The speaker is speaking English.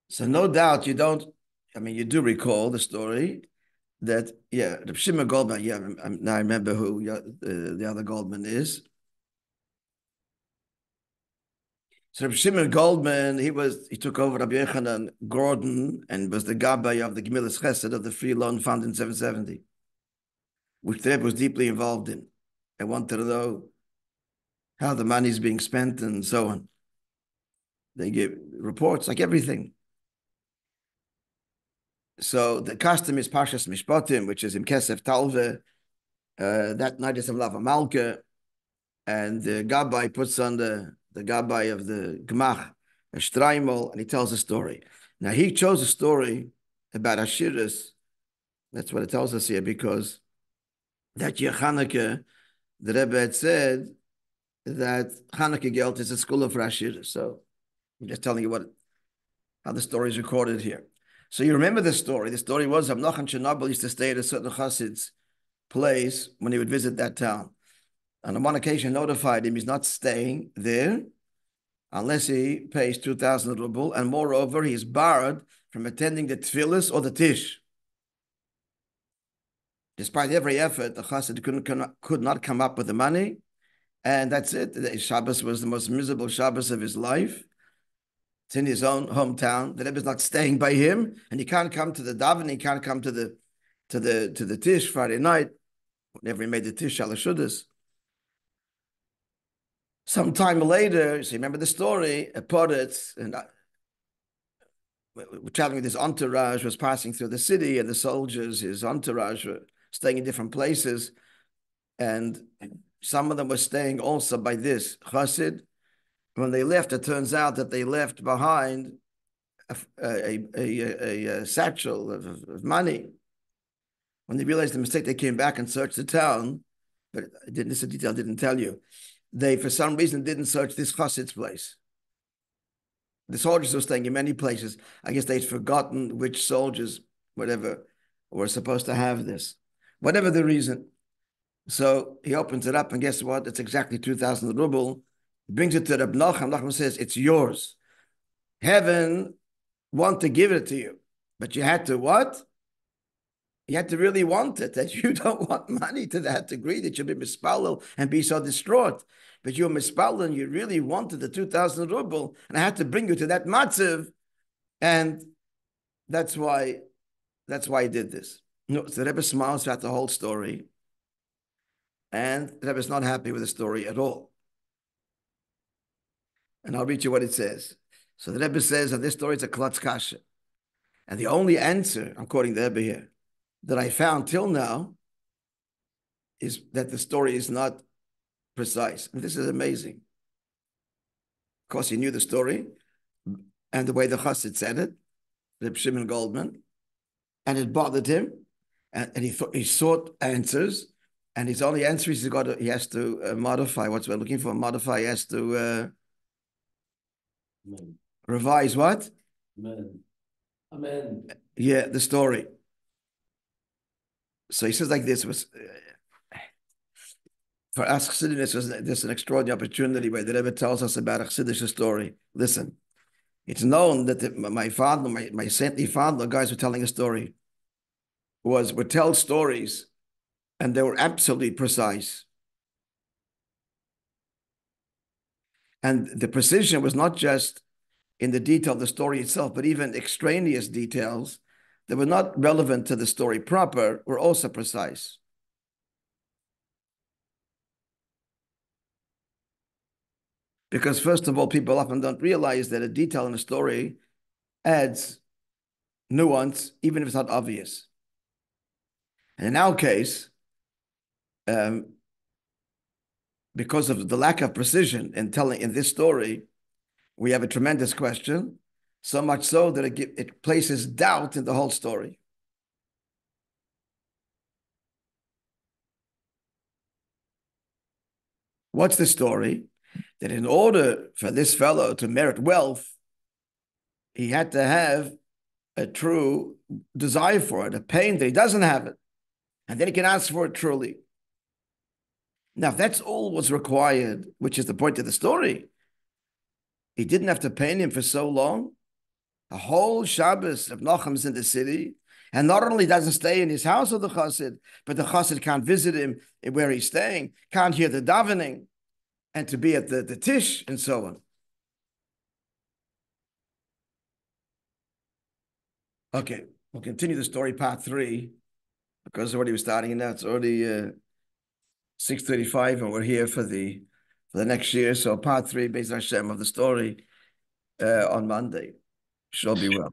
So no doubt you don't, I mean, you do recall the story that, yeah, the Shimon Goldman, yeah, now I remember who the other Goldman is. So Shimon Goldman, he took over Rabbi Yochanan Gordon and was the Gabbai of the Gemilas Chesed of the Free Loan Fund in 770, which the Rebbe was deeply involved in. I wanted to know how the money is being spent and so on. They give reports like everything. So the custom is Parshas Mishpatim, which is in Kesef Talve. That night is Lava Malka, and the Gabbai puts on the Gabbai of the Gmach, a Streimel, and he tells a story. Now he chose a story about Ashiris. That's what it tells us here, because that year Chanukah, the Rebbe had said that Chanukah Gelt is a school of Ashiris. So I'm just telling you how the story is recorded here. So you remember the story. The story was Amnach and Chernobyl used to stay at a certain Chassid's place when he would visit that town. And on one occasion notified him he's not staying there unless he pays 2,000 ruble, and moreover, he is barred from attending the tefillas or the tish. Despite every effort, the chassid could not come up with the money, and that's it. The Shabbos was the most miserable Shabbos of his life. It's in his own hometown. The Rebbe is not staying by him, and he can't come to the daven. He can't come to the tish Friday night. Whenever he made the tish alashudas. Sometime later, so you remember the story, a poritz, and traveling with his entourage, was passing through the city, and the soldiers, his entourage, were staying in different places, and some of them were staying also by this chassid. When they left, it turns out that they left behind a satchel of money. When they realized the mistake, they came back and searched the town, but this detail didn't tell you. They, for some reason, didn't search this chassid's place. The soldiers were staying in many places. I guess they'd forgotten which soldiers, whatever, were supposed to have this. Whatever the reason. So he opens it up, and guess what? It's exactly 2,000 ruble. He brings it to Rabbi Nachman. Nachman says, it's yours. Heaven want to give it to you. But you had to what? You had to really want it, that you don't want money to that degree that you'll be mispalel and be so distraught. But you're mispalel and you really wanted the 2,000 ruble, and I had to bring you to that matziv, and that's why he did this. No, so the Rebbe smiles throughout the whole story, and the Rebbe is not happy with the story at all. And I'll read you what it says. So the Rebbe says that this story is a klotz kasha. And the only answer, I'm quoting the Rebbe here, that I found till now is that the story is not precise. And this is amazing. Of course, he knew the story and the way the chassid said it, Reb Shimon Goldman, and it bothered him. And he sought answers, and his only answer is he has to modify what we're looking for. Modify, he has to revise what? Amen. Amen. Yeah, the story. So he says like this, was for us Chassidus, this is an extraordinary opportunity where the Rebbe tells us about a Chassidic story. Listen, it's known that my father, my saintly father, guys were telling a story, would tell stories, and they were absolutely precise. And the precision was not just in the detail of the story itself, but even extraneous details that were not relevant to the story proper were also precise. Because first of all, people often don't realize that a detail in a story adds nuance, even if it's not obvious. And in our case, because of the lack of precision in telling in this story, we have a tremendous question, so much so that it places doubt in the whole story. What's the story? That in order for this fellow to merit wealth, he had to have a true desire for it, a pain that he doesn't have it. And then he can ask for it truly. Now, if that's all was required, which is the point of the story, he didn't have to pain him for so long. A whole Shabbos of Nachum's in the city, and not only doesn't stay in his house of the chassid, but the chassid can't visit him where he's staying, can't hear the davening, and to be at the tish and so on. Okay, we'll continue the story, part 3, because already we're starting now. It's already 6:35, and we're here for the next year. So part 3, Beis Hashem, of the story on Monday. Shall be well.